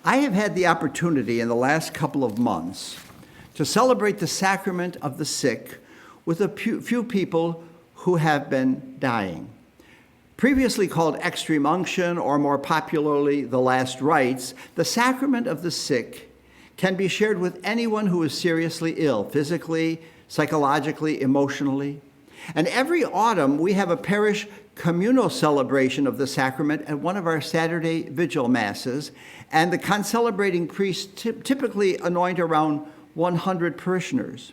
I have had the opportunity in the last couple of months to celebrate the sacrament of the sick with a few people who have been dying. Previously called extreme unction, or more popularly, the last rites, the sacrament of the sick can be shared with anyone who is seriously ill, physically, psychologically, emotionally. And every autumn, we have a parish communal celebration of the sacrament at one of our Saturday vigil masses, and the concelebrating priest typically anoint around 100 parishioners.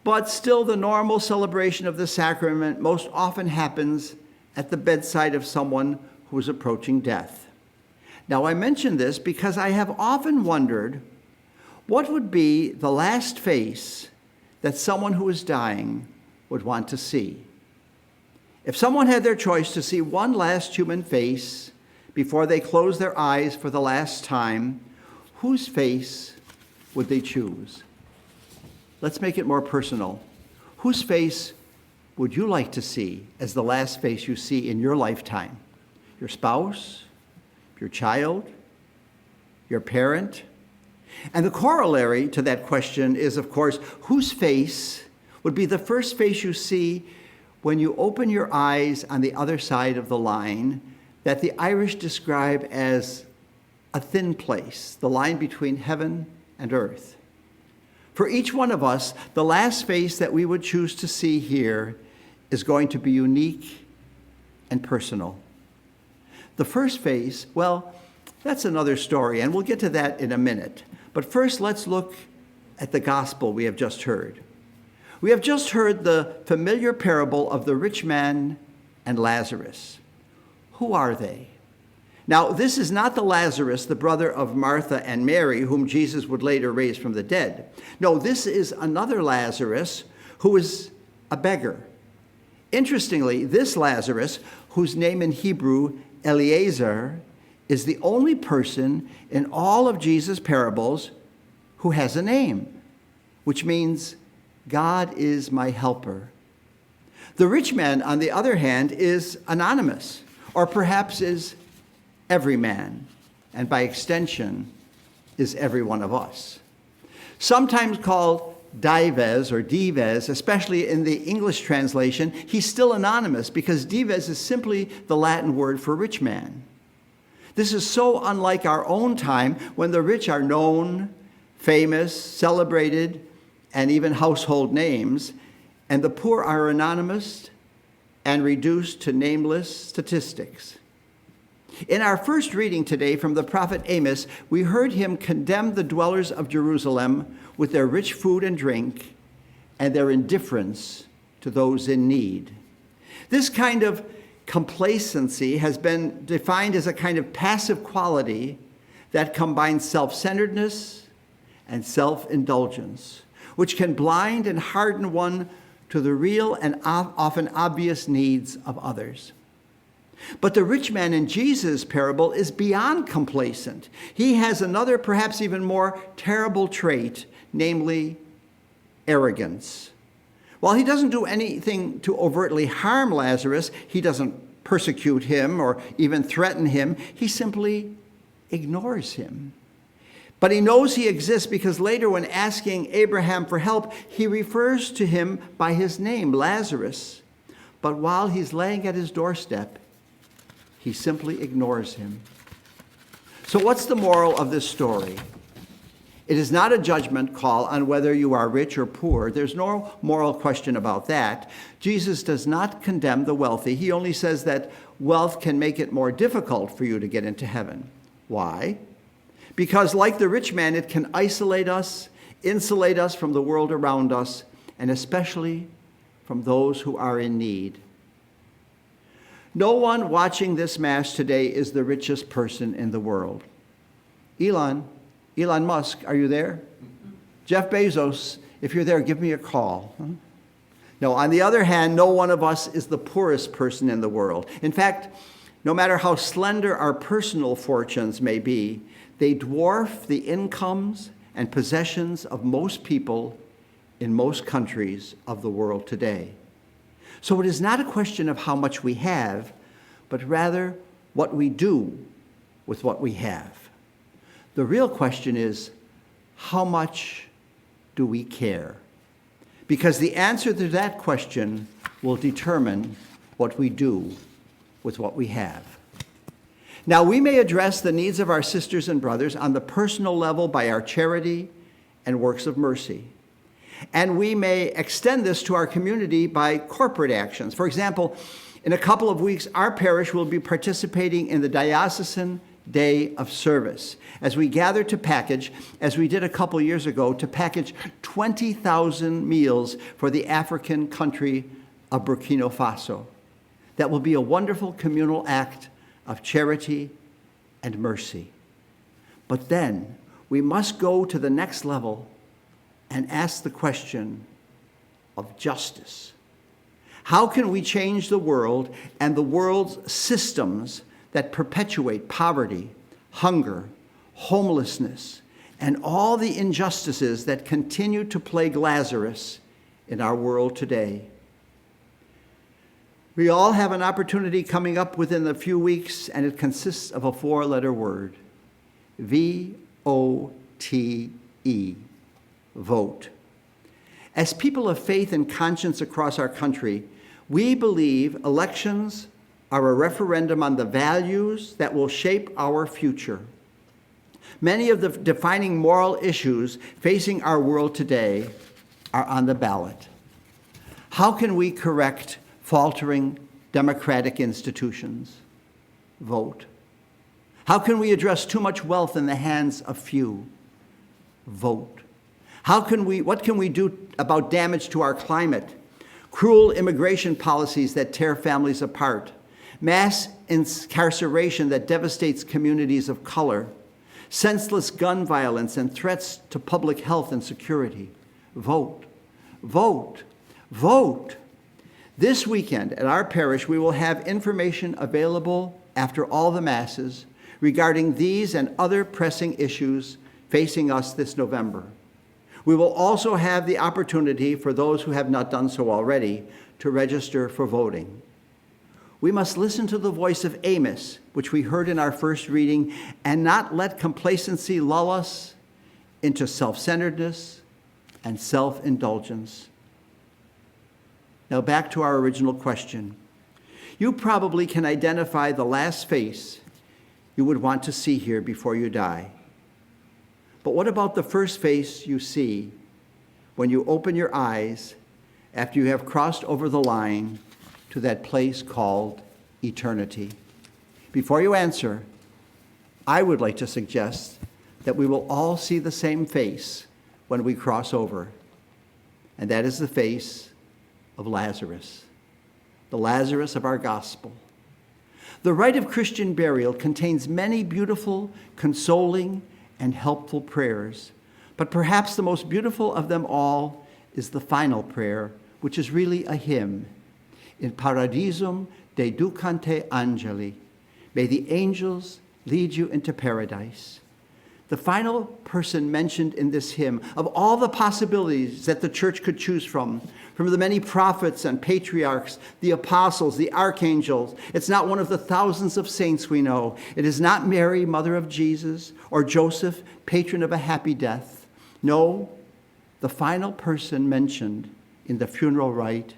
But still, the normal celebration of the sacrament most often happens at the bedside of someone who is approaching death. Now, I mention this because I have often wondered what would be the last face that someone who is dying would want to see. If someone had their choice to see one last human face before they close their eyes for the last time, whose face would they choose? Let's make it more personal. Whose face would you like to see as the last face you see in your lifetime? Your spouse? Your child? Your parent? And the corollary to that question is, of course, whose face would be the first face you see when you open your eyes on the other side of the line that the Irish describe as a thin place, the line between heaven and earth. For each one of us, the last face that we would choose to see here is going to be unique and personal. The first face, well, that's another story, and we'll get to that in a minute. But first, let's look at the gospel we have just heard. We have just heard the familiar parable of the rich man and Lazarus. Who are they? Now, this is not the Lazarus, the brother of Martha and Mary, whom Jesus would later raise from the dead. No, this is another Lazarus who is a beggar. Interestingly, this Lazarus, whose name in Hebrew, Eliezer, is the only person in all of Jesus' parables who has a name, which means God is my helper. The rich man, on the other hand, is anonymous, or perhaps is every man, and by extension, is every one of us. Sometimes called Dives or Dives, especially in the English translation, he's still anonymous because Dives is simply the Latin word for rich man. This is so unlike our own time when the rich are known, famous, celebrated, and even household names, and the poor are anonymous and reduced to nameless statistics. In our first reading today from the prophet Amos, we heard him condemn the dwellers of Jerusalem with their rich food and drink and their indifference to those in need. This kind of complacency has been defined as a kind of passive quality that combines self-centeredness and self-indulgence, which can blind and harden one to the real and often obvious needs of others. But the rich man in Jesus' parable is beyond complacent. He has another, perhaps even more terrible trait, namely arrogance. While he doesn't do anything to overtly harm Lazarus, he doesn't persecute him or even threaten him, he simply ignores him. But he knows he exists because later when asking Abraham for help, he refers to him by his name, Lazarus. But while he's laying at his doorstep, he simply ignores him. So what's the moral of this story? It is not a judgment call on whether you are rich or poor. There's no moral question about that. Jesus does not condemn the wealthy. He only says that wealth can make it more difficult for you to get into heaven. Why? Because like the rich man, it can isolate us, insulate us from the world around us, and especially from those who are in need. No one watching this Mass today is the richest person in the world. Elon Musk, are you there? Jeff Bezos, if you're there, give me a call. No, on the other hand, no one of us is the poorest person in the world. In fact, no matter how slender our personal fortunes may be, they dwarf the incomes and possessions of most people in most countries of the world today. So it is not a question of how much we have, but rather what we do with what we have. The real question is, how much do we care? Because the answer to that question will determine what we do with what we have. Now, we may address the needs of our sisters and brothers on the personal level by our charity and works of mercy. And we may extend this to our community by corporate actions. For example, in a couple of weeks, our parish will be participating in the Diocesan Day of Service as we gather to package, as we did a couple years ago, to package 20,000 meals for the African country of Burkina Faso. That will be a wonderful communal act of charity and mercy. But then we must go to the next level and ask the question of justice. How can we change the world and the world's systems that perpetuate poverty, hunger, homelessness, and all the injustices that continue to plague Lazarus in our world today? We all have an opportunity coming up within a few weeks, and it consists of a 4-letter word, V-O-T-E, vote. As people of faith and conscience across our country, we believe elections are a referendum on the values that will shape our future. Many of the defining moral issues facing our world today are on the ballot. How can we correct faltering democratic institutions? Vote. How can we address too much wealth in the hands of few? Vote. What can we do about damage to our climate? Cruel immigration policies that tear families apart, mass incarceration that devastates communities of color, senseless gun violence and threats to public health and security. Vote. Vote. Vote. This weekend at our parish, we will have information available after all the masses regarding these and other pressing issues facing us this November. We will also have the opportunity for those who have not done so already to register for voting. We must listen to the voice of Amos, which we heard in our first reading, and not let complacency lull us into self-centeredness and self-indulgence. Now back to our original question. You probably can identify the last face you would want to see here before you die. But what about the first face you see when you open your eyes after you have crossed over the line to that place called eternity? Before you answer, I would like to suggest that we will all see the same face when we cross over, and that is the face of Lazarus, the Lazarus of our gospel. The rite of Christian burial contains many beautiful, consoling, and helpful prayers, but perhaps the most beautiful of them all is the final prayer, which is really a hymn. In Paradisum deducante angeli, may the angels lead you into paradise. The final person mentioned in this hymn, of all the possibilities that the church could choose from the many prophets and patriarchs, the apostles, the archangels, it's not one of the thousands of saints we know. It is not Mary, mother of Jesus, or Joseph, patron of a happy death. No, the final person mentioned in the funeral rite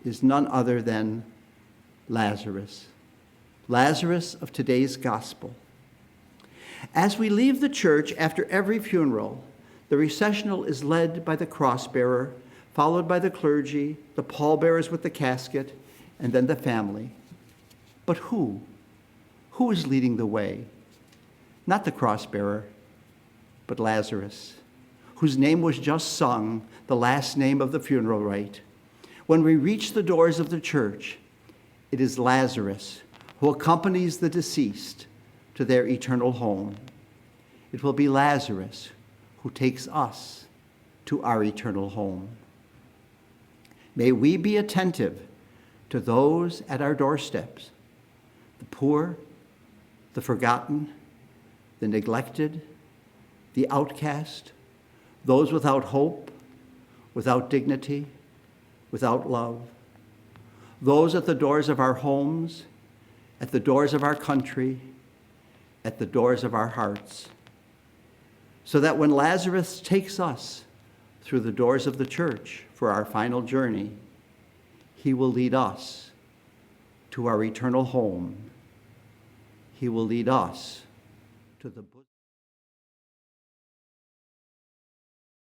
is none other than Lazarus. Lazarus of today's gospel. As we leave the church after every funeral, the recessional is led by the cross-bearer, followed by the clergy, the pallbearers with the casket, and then the family. But who? Who is leading the way? Not the cross-bearer, but Lazarus, whose name was just sung, the last name of the funeral rite. When we reach the doors of the church, it is Lazarus who accompanies the deceased to their eternal home. It will be Lazarus who takes us to our eternal home. May we be attentive to those at our doorsteps, the poor, the forgotten, the neglected, the outcast, those without hope, without dignity, without love, those at the doors of our homes, at the doors of our country, at the doors of our hearts. so that when Lazarus takes us through the doors of the church for our final journey, he will lead us to our eternal home. He will lead us to the